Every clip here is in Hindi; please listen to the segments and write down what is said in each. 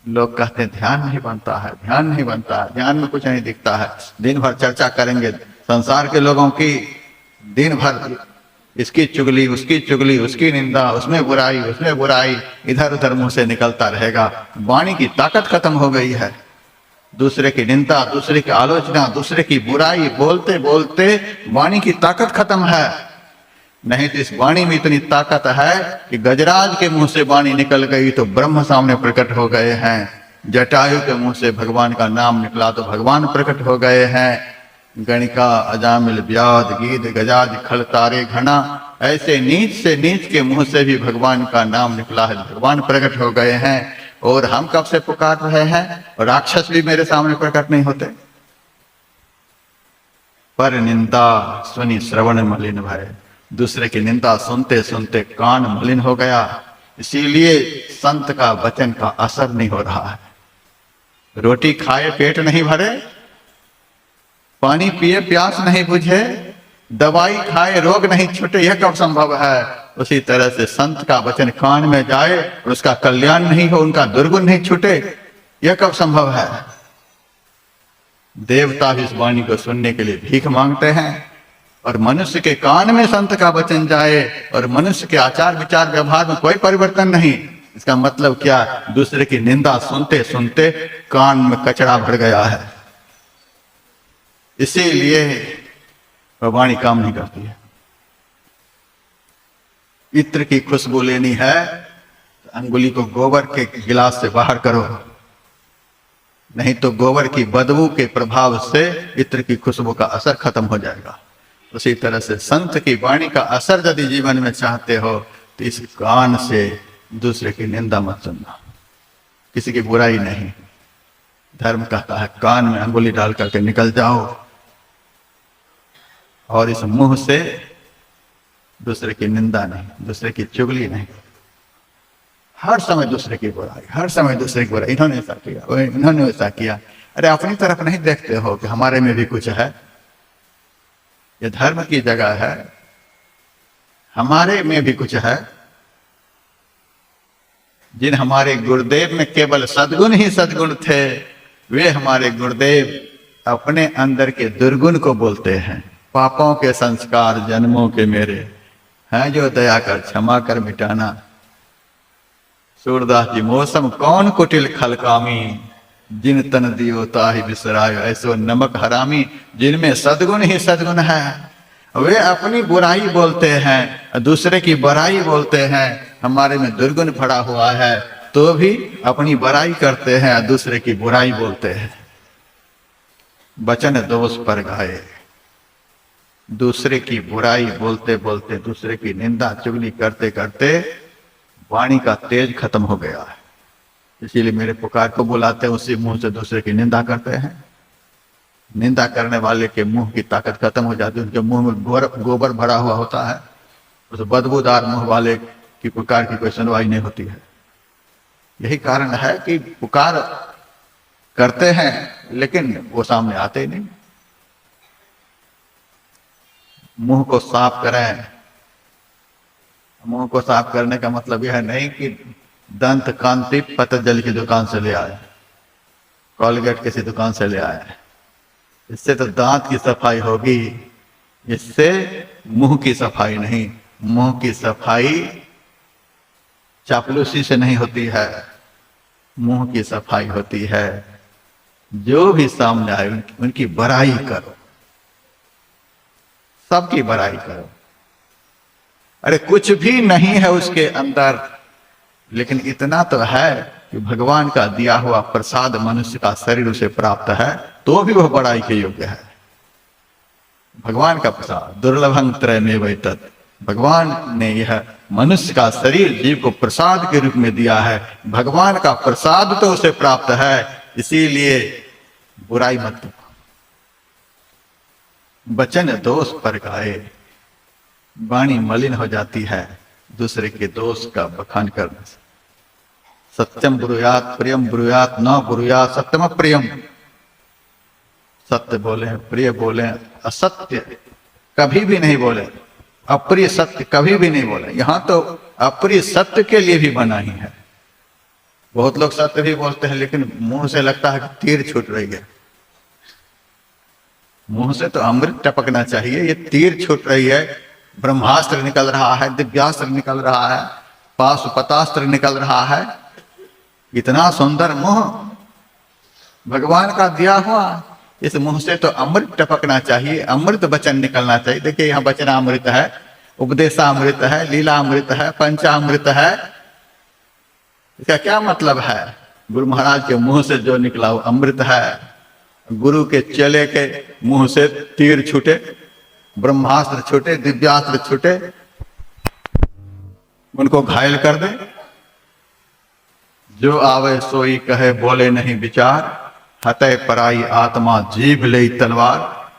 लोग कहते हैं ध्यान नहीं बनता है, ध्यान नहीं बनता है, ध्यान में कुछ नहीं दिखता है। दिन भर चर्चा करेंगे संसार के लोगों की, दिन भर इसकी चुगली, उसकी निंदा, उसमें बुराई, उसमें बुराई, इधर उधर मुंह से निकलता रहेगा। वाणी की ताकत खत्म हो गई है। दूसरे की निंदा, दूसरे की आलोचना, दूसरे की बुराई बोलते बोलते वाणी की ताकत खत्म है। नहीं तो इस वाणी में इतनी ताकत है कि गजराज के मुंह से वाणी निकल गई तो ब्रह्म सामने प्रकट हो गए हैं। जटायु के मुंह से भगवान का नाम निकला तो भगवान प्रकट हो गए हैं। गणिका, अजामिल, व्याध, गीध, गजाज, खल, तारे, घना, ऐसे नीच से नीच के मुंह से भी भगवान का नाम निकला है, भगवान प्रकट हो गए हैं। और हम कब से पुकार रहे हैं, राक्षस भी मेरे सामने प्रकट नहीं होते। पर निंदा सुनी श्रवण मलिन भय, दूसरे की निंदा सुनते सुनते कान मलिन हो गया। इसीलिए संत का वचन का असर नहीं हो रहा है। रोटी खाए पेट नहीं भरे, पानी पिए प्यास नहीं बुझे, दवाई खाए रोग नहीं छूटे, यह कब संभव है। उसी तरह से संत का वचन कान में जाए और उसका कल्याण नहीं हो, उनका दुर्गुण नहीं छूटे, यह कब संभव है। देवता भी इस वाणी को सुनने के लिए भीख मांगते हैं। और मनुष्य के कान में संत का वचन जाए और मनुष्य के आचार विचार व्यवहार में कोई परिवर्तन नहीं, इसका मतलब क्या, दूसरे की निंदा सुनते सुनते कान में कचरा भर गया है। इसीलिए वाणी काम नहीं करती है। इत्र की खुशबू लेनी है तो अंगुली को गोबर के गिलास से बाहर करो, नहीं तो गोबर की बदबू के प्रभाव से इत्र की खुशबू का असर खत्म हो जाएगा। उसी तरह से संत की वाणी का असर यदि जीवन में चाहते हो तो इस कान से दूसरे की निंदा मत सुनना, किसी की बुराई नहीं। धर्म कहता है कान में अंगुली डाल करके निकल जाओ, और इस मुंह से दूसरे की निंदा नहीं, दूसरे की चुगली नहीं। हर समय दूसरे की बुराई, हर समय दूसरे की बुराई, इन्होंने ऐसा किया, इन्होंने ऐसा किया। अरे अपनी तरफ नहीं देखते हो कि हमारे में भी कुछ है। ये धर्म की जगह है, हमारे में भी कुछ है। जिन हमारे गुरुदेव में केवल सद्गुण ही सद्गुण थे, वे हमारे गुरुदेव अपने अंदर के दुर्गुण को बोलते हैं। पापों के संस्कार जन्मों के मेरे हैं जो दया कर क्षमा कर मिटाना। सूरदास जी, मौसम कौन कुटिल खलकामी, जिन तन दियो ताहि बिसरायो, ऐसो नमक हरामी। जिनमें सद्गुण ही सद्गुण है, वे अपनी बुराई बोलते हैं, दूसरे की बुराई बोलते हैं। हमारे में दुर्गुण भरा हुआ है तो भी अपनी बुराई करते हैं, दूसरे की बुराई बोलते हैं। वचन दोष पर गाए, दूसरे की बुराई बोलते बोलते, दूसरे की निंदा चुगली करते करते वाणी का तेज खत्म हो गया है। इसीलिए मेरे पुकार को बुलाते हैं, उसी मुंह से दूसरे की निंदा करते हैं। निंदा करने वाले के मुंह की ताकत खत्म हो जाती है, उनके मुंह में गोबर भरा हुआ होता है। उस बदबूदार मुंह वाले की पुकार की कोई सुनवाई नहीं होती है। यही कारण है कि पुकार करते हैं लेकिन वो सामने आते ही नहीं। मुंह को साफ करें। मुंह को साफ करने का मतलब यह नहीं कि दंत कांति पतंजलि की दुकान से ले आए, कॉलगेट किसी दुकान से ले आए। इससे तो दांत की सफाई होगी, इससे मुंह की सफाई नहीं। मुंह की सफाई चापलूसी से नहीं होती है, मुंह की सफाई होती है जो भी सामने आए उनकी बड़ाई करो, सबकी बड़ाई करो। अरे कुछ भी नहीं है उसके अंदर, लेकिन इतना तो है कि भगवान का दिया हुआ प्रसाद मनुष्य का शरीर उसे प्राप्त है, तो भी वह बड़ाई के योग्य है। भगवान का प्रसाद दुर्लभं त्रयमेव एतत्, भगवान ने यह मनुष्य का शरीर जीव को प्रसाद के रूप में दिया है। भगवान का प्रसाद तो उसे प्राप्त है, इसीलिए बुराई मत करो। वचन दोष पर गाए, वाणी मलिन हो जाती है दूसरे के दोष का बखान करने से। सत्यम ब्रूयात प्रियम ब्रूयात न ब्रूयात सत्यम प्रियम। सत्य बोले, प्रिय बोले, असत्य कभी भी नहीं बोले, अप्रिय सत्य कभी भी नहीं बोले। यहां तो अप्रिय सत्य के लिए भी बना ही है। बहुत लोग सत्य भी बोलते हैं, लेकिन मुंह से लगता है कि तीर छूट रही है। मुंह से तो अमृत टपकना चाहिए, ये तीर छूट रही है। ब्रह्मास्त्र निकल रहा है, दिव्यास्त्र निकल रहा है, पाशुपतास्त्र निकल रहा है। इतना सुंदर मुंह भगवान का दिया हुआ, इस मुंह से तो अमृत टपकना चाहिए, अमृत वचन निकलना चाहिए। देखिए यहाँ वचनामृत है, उपदेशामृत है, लीलामृत है, पंचामृत है। इसका क्या मतलब है? गुरु महाराज के मुंह से जो निकला वो अमृत है। गुरु के चेले के मुंह से तीर छूटे, ब्रह्मास्त्र छूटे, दिव्यास्त्र छूटे, उनको घायल कर दे। जो आवे सोई कहे बोले नहीं विचार, हतय पराई आत्मा जीभ ले तलवार।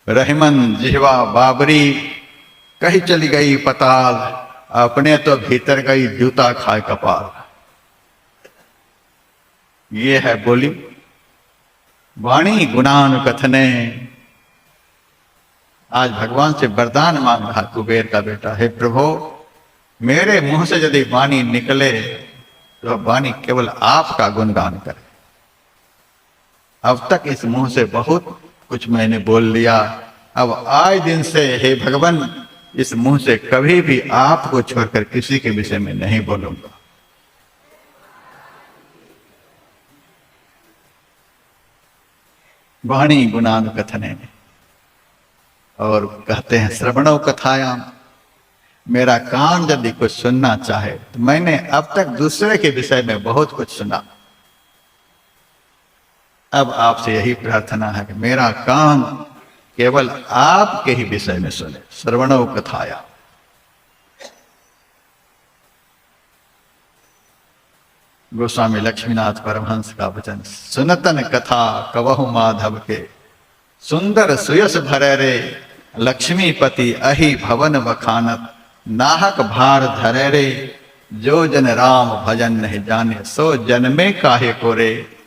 रहमन जिहवा बाबरी कहीं चली गई पताल, अपने तो भीतर गई जूता खाए कपाल। ये है बोली। वाणी गुणान कथने। आज भगवान से वरदान मांग रहा कुबेर का बेटा, हे प्रभु मेरे मुंह से यदि वाणी निकले तो वाणी केवल आपका गुणगान करे। अब तक इस मुंह से बहुत कुछ मैंने बोल लिया, अब आज दिन से हे भगवान इस मुंह से कभी भी आपको छोड़कर किसी के विषय में नहीं बोलूंगा। वाणी गुणान कथने। और कहते हैं श्रवणो कथायाम, मेरा कान यदि कुछ सुनना चाहे तो मैंने अब तक दूसरे के विषय में बहुत कुछ सुना, अब आपसे यही प्रार्थना है कि मेरा कान केवल आपके ही विषय में सुने। श्रवणो कथायाम। गोस्वामी लक्ष्मीनाथ परमहंस का वचन, सुनतन कथा कवहु माधव के, सुंदर सुयस भरे रे, लक्ष्मीपति अहि भवन बखानत, नाहक भार धरे रे, जो जन राम भजन नहीं जाने, सो जन्मे काहे को रे।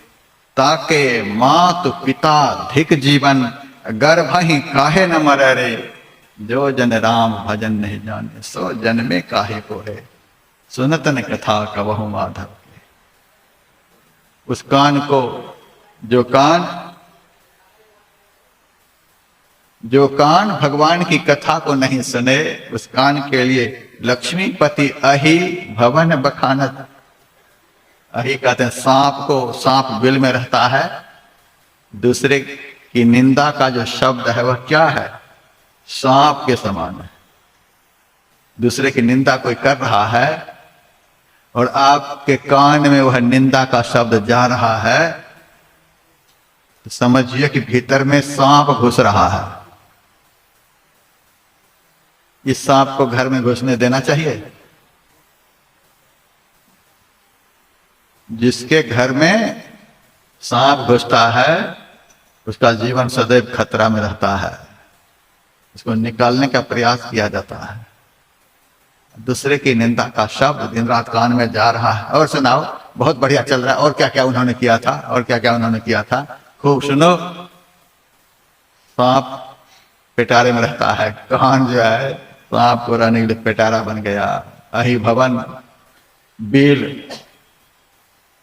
ताके मातु पिता धिक जीवन, गर्भ ही काहे न मरे रे, जो जन राम भजन नहीं जाने, सो जन्मे काहे को रे। सुनतन कथा कवहु माधव के। उस कान को, जो कान भगवान की कथा को नहीं सुने, उस कान के लिए लक्ष्मीपति अहि भवन बखानत। अहि कहते हैं सांप को, सांप बिल में रहता है। दूसरे की निंदा का जो शब्द है वह क्या है? सांप के समान है। दूसरे की निंदा कोई कर रहा है और आपके कान में वह निंदा का शब्द जा रहा है, तो समझिए कि भीतर में सांप घुस रहा है। इस सांप को घर में घुसने देना चाहिए? जिसके घर में सांप घुसता है उसका जीवन सदैव खतरा में रहता है, उसको निकालने का प्रयास किया जाता है। दूसरे की निंदा का शब्द दिन रात कान में जा रहा है। और सुनाओ, बहुत बढ़िया चल रहा है, और क्या क्या उन्होंने किया था, और क्या क्या उन्होंने किया था, खूब सुनो। सांप पिटारे में रहता है, कान जो है सांप को रहने के लिए पिटारा बन गया। अहि भवन, बिल,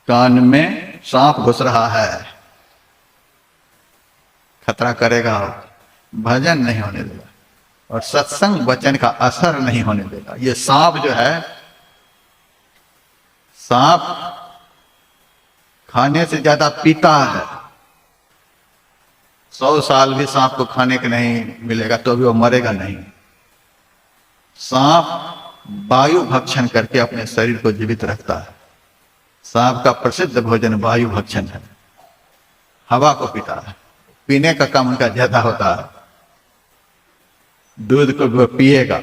कान में सांप घुस रहा है, खतरा करेगा, भजन नहीं होने देगा और सत्संग वचन का असर नहीं होने देगा। ये सांप जो है, सांप खाने से ज्यादा पीता है। 100 साल भी सांप को खाने के नहीं मिलेगा तो भी वो मरेगा नहीं। सांप वायु भक्षण करके अपने शरीर को जीवित रखता है। सांप का प्रसिद्ध भोजन वायु भक्षण है, हवा को पीता है। पीने का काम उनका ज्यादा होता है। दूध को वो पिएगा,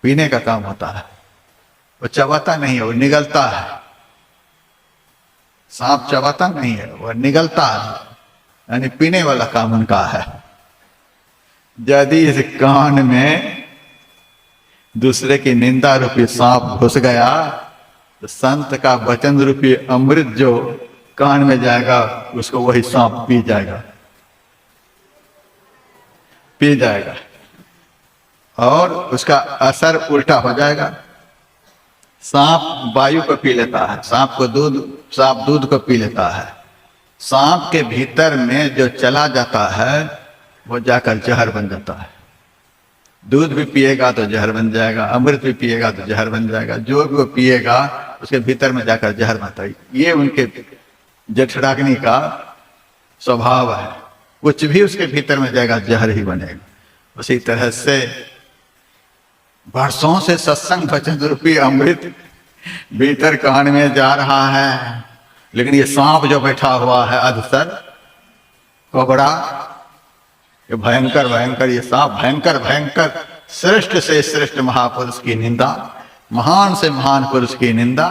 पीने का काम होता है। वो चबाता नहीं है, वो निगलता है। सांप चबाता नहीं है, वो निगलता है, यानी पीने वाला काम उनका है। यदि इस कान में दूसरे की निंदा रूपी सांप घुस गया तो संत का वचन रूपी अमृत जो कान में जाएगा उसको वही सांप पी जाएगा और उसका असर उल्टा हो जाएगा। सांप वायु को पी लेता है, सांप दूध को पी लेता है। सांप के भीतर में जो चला जाता है वो जाकर जहर बन जाता है। दूध भी पिएगा तो जहर बन जाएगा, अमृत भी पिएगा तो जहर बन जाएगा, जो भी वो पिएगा उसके भीतर में जाकर जहर बनता है। ये उनके जठराग्नि का स्वभाव है, कुछ भी उसके भीतर में जाएगा जहर ही बनेगा। उसी तरह से वर्षों से सत्संग वचन रूपी अमृत भीतर कान में जा रहा है, लेकिन ये सांप जो बैठा हुआ है अधसर कोबड़ा, ये भयंकर भयंकर, ये सांप भयंकर भयंकर, श्रेष्ठ से श्रेष्ठ महापुरुष की निंदा, महान से महान पुरुष की निंदा,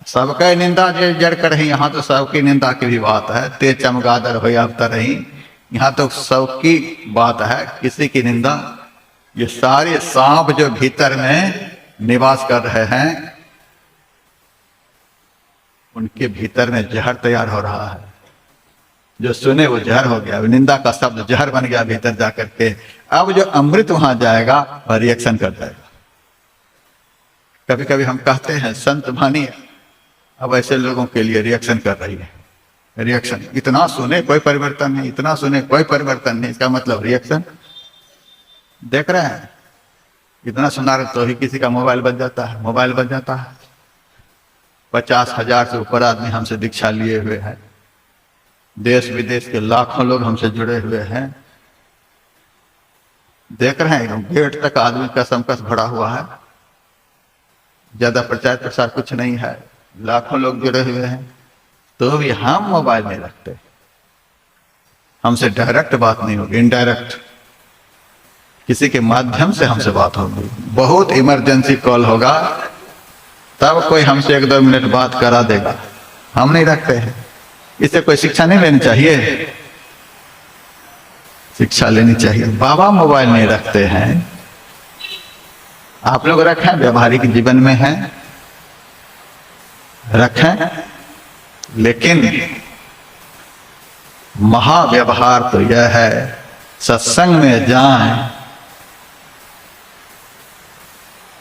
सबके निंदा जे जड़ कर रही। यहाँ तो सबकी निंदा की भी बात है, ते चमगादड़ हो अवतर रही, यहाँ तो सबकी बात है, किसी की निंदा। ये सारे सांप जो भीतर में निवास कर रहे हैं उनके भीतर में जहर तैयार हो रहा है। जो सुने वो जहर हो गया, निंदा का शब्द जहर बन गया भीतर जाकर के। अब जो अमृत वहां जाएगा वह रिएक्शन कर जाएगा। कभी कभी हम कहते हैं संत वाणी अब ऐसे लोगों के लिए रिएक्शन कर रही है। रिएक्शन, इतना सुने कोई परिवर्तन नहीं, इतना सुने कोई परिवर्तन नहीं, इसका मतलब रिएक्शन। देख रहे हैं, इतना सुना रहे तो ही किसी का मोबाइल बज जाता है, मोबाइल बज जाता है। 50,000 से ऊपर आदमी हमसे दीक्षा लिए हुए हैं, देश विदेश के लाखों लोग हमसे जुड़े हुए हैं। देख रहे हैं गेट तक आदमी का समकस भरा हुआ है, ज्यादा प्रचार प्रसार कुछ नहीं है, लाखों लोग जुड़े हुए हैं, तो भी हम मोबाइल नहीं रखते। हमसे डायरेक्ट बात नहीं होगी, इनडायरेक्ट किसी के माध्यम से हमसे बात होगी। बहुत इमरजेंसी कॉल होगा तब कोई हमसे 1-2 मिनट बात करा देगा, हम नहीं रखते हैं। इससे कोई शिक्षा नहीं लेनी चाहिए, शिक्षा लेनी चाहिए। बाबा मोबाइल नहीं रखते हैं, आप लोग रखें, व्यवहारिक जीवन में है रखें, लेकिन महाव्यवहार तो यह है सत्संग में जाएं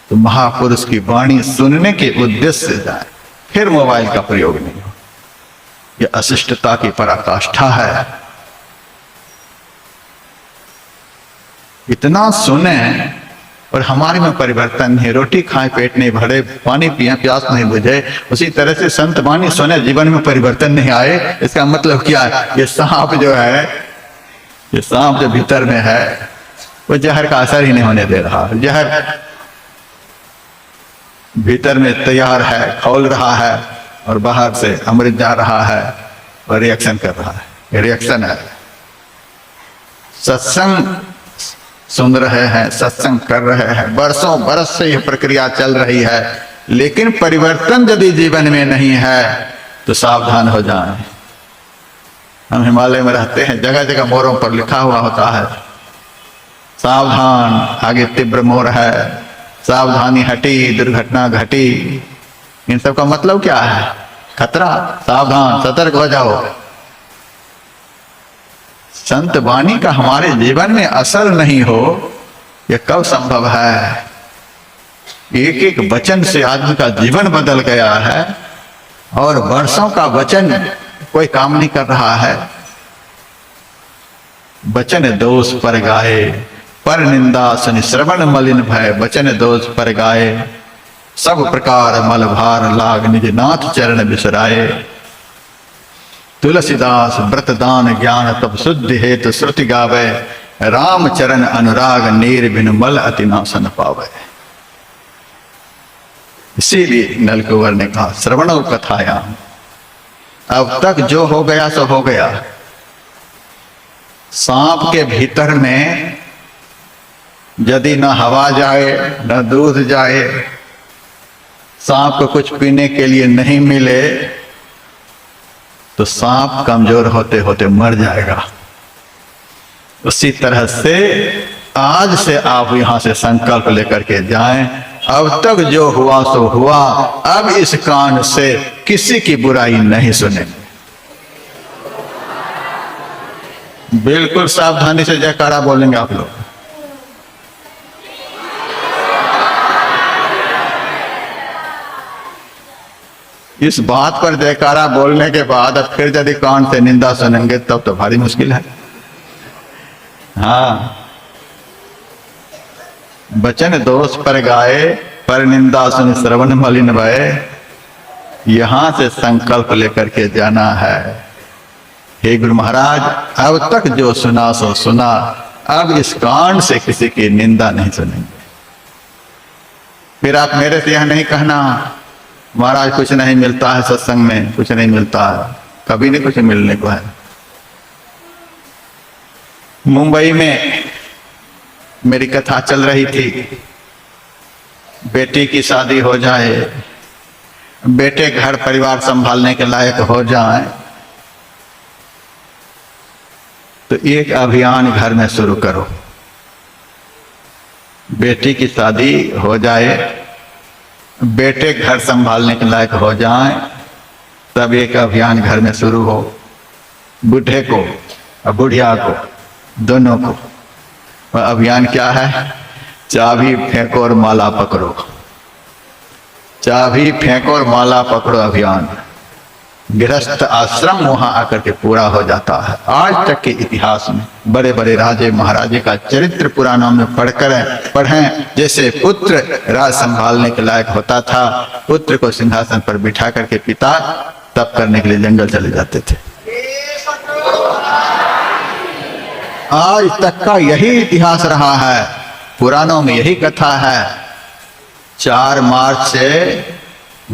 तो महापुरुष की वाणी सुनने के उद्देश्य से जाए, फिर मोबाइल का प्रयोग नहीं हो। यह अशिष्टता की पराकाष्ठा है। इतना सुने और हमारे में परिवर्तन नहीं, रोटी खाए पेट नहीं भरे, पानी पिए प्यास नहीं बुझे। उसी तरह से संत वाणी सुने जीवन में परिवर्तन नहीं आए, इसका मतलब क्या है? ये सांप जो है, ये सांप जो भीतर में है वो जहर का असर ही नहीं होने दे रहा। जहर भीतर में तैयार है, खौल रहा है और बाहर से अमृत जा रहा है और रिएक्शन कर रहा है। ये रिएक्शन है। सत्संग सुन रहे हैं, सत्संग कर रहे हैं, बरसों बरस से यह प्रक्रिया चल रही है, लेकिन परिवर्तन यदि जीवन में नहीं है तो सावधान हो जाएं। हम हिमालय में रहते हैं, जगह जगह मोरों पर लिखा हुआ होता है सावधान, आगे तीव्र मोर है, सावधानी हटी दुर्घटना घटी। इन सब का मतलब क्या है? खतरा, सावधान, सतर्क हो जाओ। संत वाणी का हमारे जीवन में असर नहीं हो, यह कब संभव है? एक एक वचन से आदमी का जीवन बदल गया है और वर्षों का वचन कोई काम नहीं कर रहा है। वचन दोष पर गाए, पर निंदा सुनि श्रवण मलिन भय, वचन दोष पर गाए, सब प्रकार मल भार लाग निज नाथ चरण बिसराए। तुलसीदास व्रत दान ज्ञान तब शुद्धि हेतु श्रुति गावे, राम चरण अनुराग नीर बिन मल अति नासन पावे। इसीलिए नलकुंवर ने कहा श्रवणों कथायाम, अब तक जो हो गया सो हो गया। सांप के भीतर में यदि न हवा जाए न दूध जाए, सांप को कुछ पीने के लिए नहीं मिले तो सांप कमजोर होते होते मर जाएगा। उसी तरह से आज से आप यहां से संकल्प लेकर के जाएं, अब तक जो हुआ सो हुआ, अब इस कान से किसी की बुराई नहीं सुने। बिल्कुल सावधानी से जयकारा बोलेंगे आप लोग। इस बात पर जयकारा बोलने के बाद अब फिर यदि कान से निंदा सुनेंगे तब तो भारी मुश्किल है। हाँ, बचन दोष पर गाए, पर निंदा सुन श्रवण मलिन भय। यहां से संकल्प लेकर के जाना है, हे गुरु महाराज अब तक जो सुना सो सुना, अब इस कान से किसी की निंदा नहीं सुनेंगे। फिर आप मेरे से यह नहीं कहना महाराज कुछ नहीं मिलता है सत्संग में, कुछ नहीं मिलता है, कभी नहीं कुछ मिलने को है। मुंबई में मेरी कथा चल रही थी, बेटी की शादी हो जाए, बेटे घर परिवार संभालने के लायक हो जाए, तो एक अभियान घर में शुरू करो। बेटी की शादी हो जाए, बेटे घर संभालने के लायक हो जाए, तब एक अभियान घर में शुरू हो। बूढ़े को और बुढ़िया को, दोनों को। वह अभियान क्या है? चाबी फेंको और माला पकड़ो। चाबी फेंको और माला पकड़ो अभियान। गृहस्थ आश्रम वहां आकर के पूरा हो जाता है। आज तक के इतिहास में बड़े बड़े राजे महाराजे का चरित्र पुराणों में पढ़ें, जैसे पुत्र राज संभालने के लायक होता था, पुत्र को सिंहासन पर बिठा करके पिता तप करने के लिए जंगल चले जाते थे। आज तक का यही इतिहास रहा है, पुराणों में यही कथा है। 4 मार्च से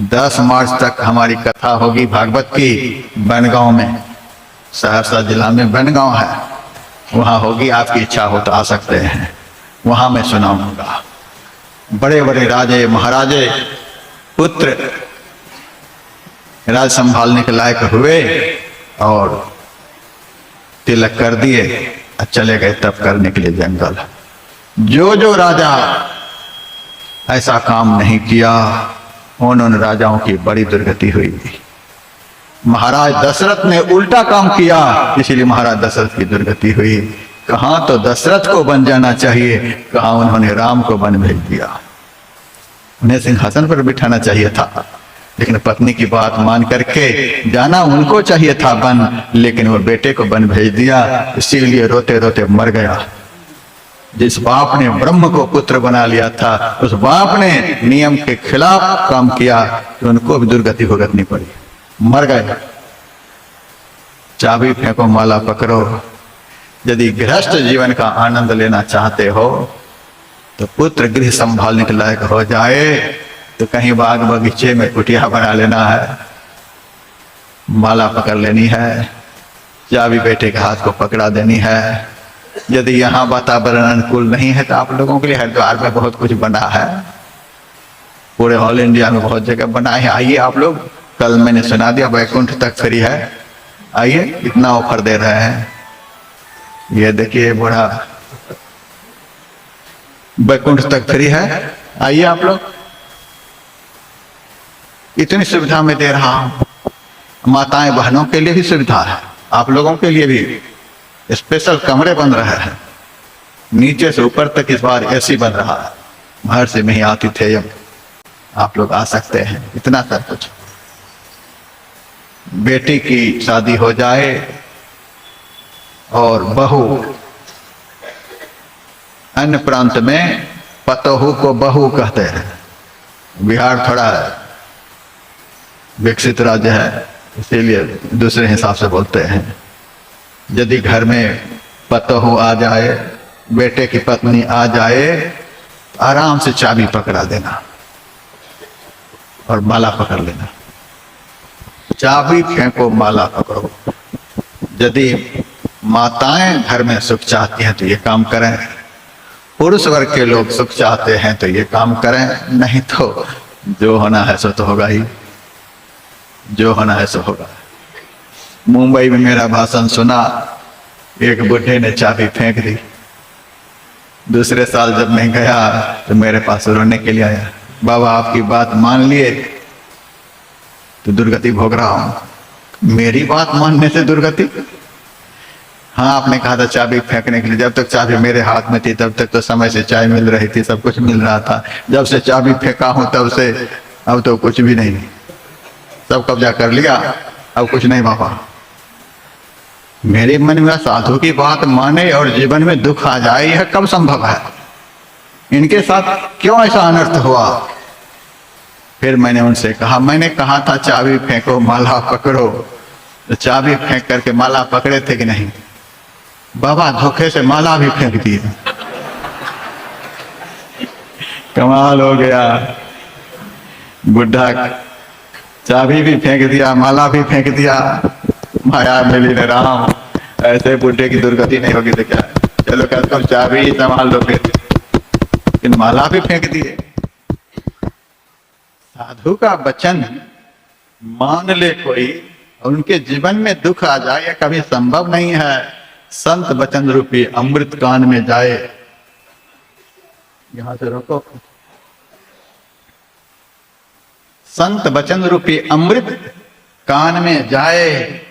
10 मार्च तक हमारी कथा होगी भागवत की, बनगांव में, सहरसा जिला में बनगांव है, वहां होगी। आपकी इच्छा हो तो आ सकते हैं, वहां मैं सुनाऊंगा। बड़े बड़े राजे महाराजे पुत्र राज संभालने के लायक हुए और तिलक कर दिए, चले गए तप करने के लिए जंगल। जो राजा ऐसा काम नहीं किया, उन राजाओं की बड़ी दुर्गति हुई थी। महाराज दशरथ ने उल्टा काम किया, इसीलिए महाराज दशरथ की दुर्गति हुई। कहां तो दशरथ को बन जाना चाहिए, कहां उन्होंने राम को बन भेज दिया। उन्हें सिंहासन पर बिठाना चाहिए था, लेकिन पत्नी की बात मान करके जाना उनको चाहिए था बन, लेकिन वो बेटे को बन भेज दिया। इसीलिए रोते रोते मर गया। जिस बाप ने ब्रह्म को पुत्र बना लिया था, उस बाप ने नियम के खिलाफ काम किया, तो उनको भी दुर्गति भुगतनी पड़ी, मर गए। चाबी फेंको माला पकड़ो। यदि गृहस्थ जीवन का आनंद लेना चाहते हो तो पुत्र गृह संभालने के लायक हो जाए तो कहीं बाग बगीचे में कुटिया बना लेना है, माला पकड़ लेनी है, चाबी बेटे के हाथ को पकड़ा देनी है। यदि यहाँ वातावरण अनुकूल नहीं है तो आप लोगों के लिए हरिद्वार में बहुत कुछ बना है, पूरे ऑल इंडिया में बहुत जगह बना है। आइए आप लोग, कल मैंने सुना दिया वैकुंठ तक फ्री है, आइए, इतना ऑफर दे रहे हैं। ये देखिए बूढ़ा, वैकुंठ तक फ्री है, आइए आप लोग, इतनी सुविधा में दे रहा हूं। माताएं बहनों के लिए भी सुविधा है, आप लोगों के लिए भी स्पेशल कमरे बन रहे हैं, नीचे से ऊपर तक इस बार एसी बन रहा है। महर्षि में ही आतिथेयम, आप लोग आ सकते हैं, इतना सब कुछ। बेटी की शादी हो जाए और बहू, अन्य प्रांत में पतोहू को बहू कहते हैं। बिहार थोड़ा विकसित राज्य है, इसीलिए दूसरे हिसाब से बोलते हैं। यदि घर में पतोहू आ जाए, बेटे की पत्नी आ जाए, आराम से चाबी पकड़ा देना और माला पकड़ लेना। चाबी फेंको, माला पकड़ो। यदि माताएं घर में सुख चाहती हैं तो ये काम करें, पुरुष वर्ग के लोग सुख चाहते हैं तो ये काम करें, नहीं तो जो होना है सो तो होगा ही, जो होना है सो होगा। मुंबई में मेरा भाषण सुना, एक बुढ़े ने चाबी फेंक दी। दूसरे साल जब मैं गया तो मेरे पास रोने के लिए आया, बाबा आपकी बात मान लिए तो दुर्गति भोग रहा हूं। मेरी बात मानने से दुर्गति? हाँ, आपने कहा था चाबी फेंकने के लिए, जब तक चाबी मेरे हाथ में थी तब तक तो समय से चाय मिल रही थी, सब कुछ मिल रहा था। जब से चाबी फेंका हूं तब से अब तो कुछ भी नहीं, सब कब्जा कर लिया, अब कुछ नहीं बाबा। मेरे मन में साधु की बात माने और जीवन में दुख आ जाए, यह कब संभव है? इनके साथ क्यों ऐसा अनर्थ हुआ? फिर मैंने उनसे कहा, मैंने कहा था चाबी फेंको माला पकड़ो, तो चाबी फेंक करके माला पकड़े थे कि नहीं? बाबा धोखे से माला भी फेंक दिए। कमाल हो गया, बुढ़ा चाबी भी फेंक दिया, माला भी फेंक दिया। माया मिली न राम, ऐसे बुढ़े की दुर्गति नहीं होगी तो क्या? चलो कल तुम चाबी ही संभाल लो, फिर इन माला भी फेंक दिए। साधु का वचन मान ले कोई, उनके जीवन में दुख आ जाए, यह कभी संभव नहीं है। संत वचन रूपी अमृत कान में जाए। यहां से रोको। संत वचन रूपी अमृत कान में जाए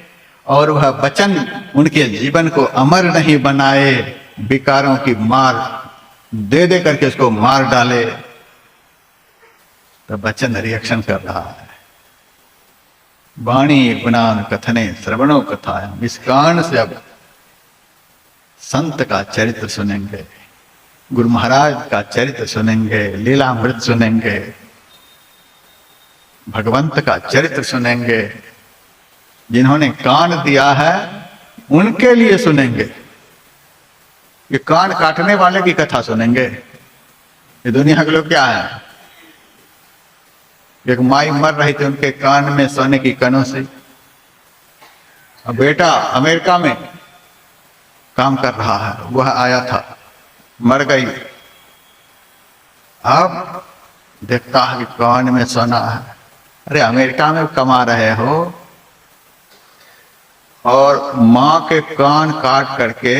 और वह वचन उनके जीवन को अमर नहीं बनाए, विकारों की मार दे दे करके उसको मार डाले, तो वचन रिएक्शन कर रहा है। वाणी गुणान कथने श्रवणों कथायाम, इस कारण से अब संत का चरित्र सुनेंगे, गुरु महाराज का चरित्र सुनेंगे, लीलामृत सुनेंगे, भगवंत का चरित्र सुनेंगे। जिन्होंने कान दिया है उनके लिए सुनेंगे। ये कान काटने वाले की कथा सुनेंगे। ये दुनिया के लोग क्या है? एक माई मर रही थी, उनके कान में सोने की कनों से, अब बेटा अमेरिका में काम कर रहा है, वह आया था, मर गई। अब देखता है कि कान में सोना है। अरे अमेरिका में कमा रहे हो और मां के कान काट करके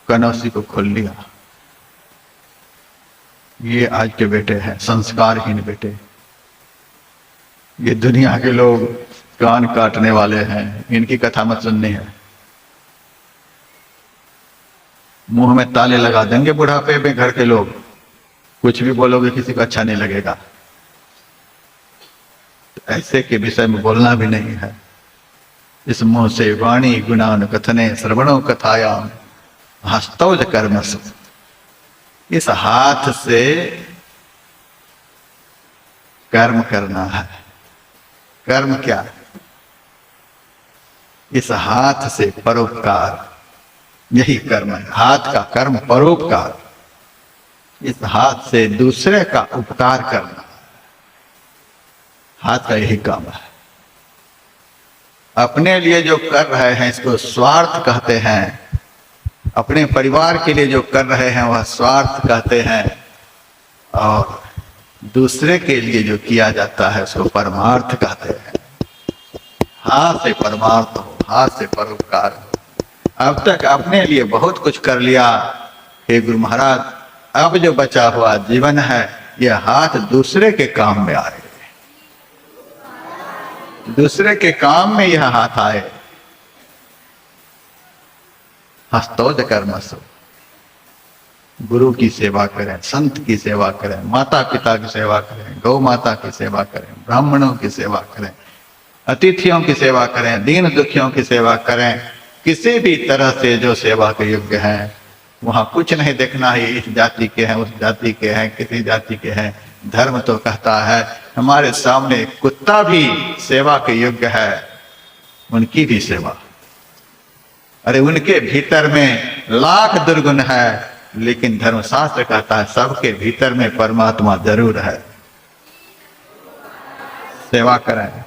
कनौसी को खोल लिया। ये आज के बेटे हैं, संस्कारहीन बेटे। ये दुनिया के लोग कान काटने वाले हैं, इनकी कथा मत सुननी है। मुंह में ताले लगा देंगे बुढ़ापे में घर के लोग, कुछ भी बोलोगे किसी को अच्छा नहीं लगेगा। तो ऐसे के विषय में बोलना भी नहीं है। इस मुंह से वाणी गुणान कथने श्रवणों कथायाम हस्तौज कर्मसु, इस हाथ से कर्म करना है। कर्म क्या? इस हाथ से परोपकार, यही कर्म है। हाथ का कर्म परोपकार, इस हाथ से दूसरे का उपकार करना, हाथ का यही काम है। अपने लिए जो कर रहे हैं इसको स्वार्थ कहते हैं, अपने परिवार के लिए जो कर रहे हैं वह स्वार्थ कहते हैं, और दूसरे के लिए जो किया जाता है उसको परमार्थ कहते हैं। हाथ से परमार्थ हो, हाथ से परोपकार हो। अब तक अपने लिए बहुत कुछ कर लिया, हे गुरु महाराज, अब जो बचा हुआ जीवन है यह हाथ दूसरे के काम में आए, दूसरे के काम में यह हाथ आए। हस्तौज कर्मसु, गुरु की सेवा करें, संत की सेवा करें, माता पिता की सेवा करें, गौ माता की सेवा करें, ब्राह्मणों की सेवा करें, अतिथियों की सेवा करें, दीन दुखियों की सेवा करें। किसी भी तरह से जो सेवा के योग्य हैं, वहां कुछ नहीं देखना है इस जाति के हैं, उस जाति के हैं, किसी जाति के हैं। धर्म तो कहता है हमारे सामने कुत्ता भी सेवा के योग्य है, उनकी भी सेवा। अरे उनके भीतर में लाख दुर्गुण है, लेकिन धर्मशास्त्र कहता है सबके भीतर में परमात्मा जरूर है। सेवा करें।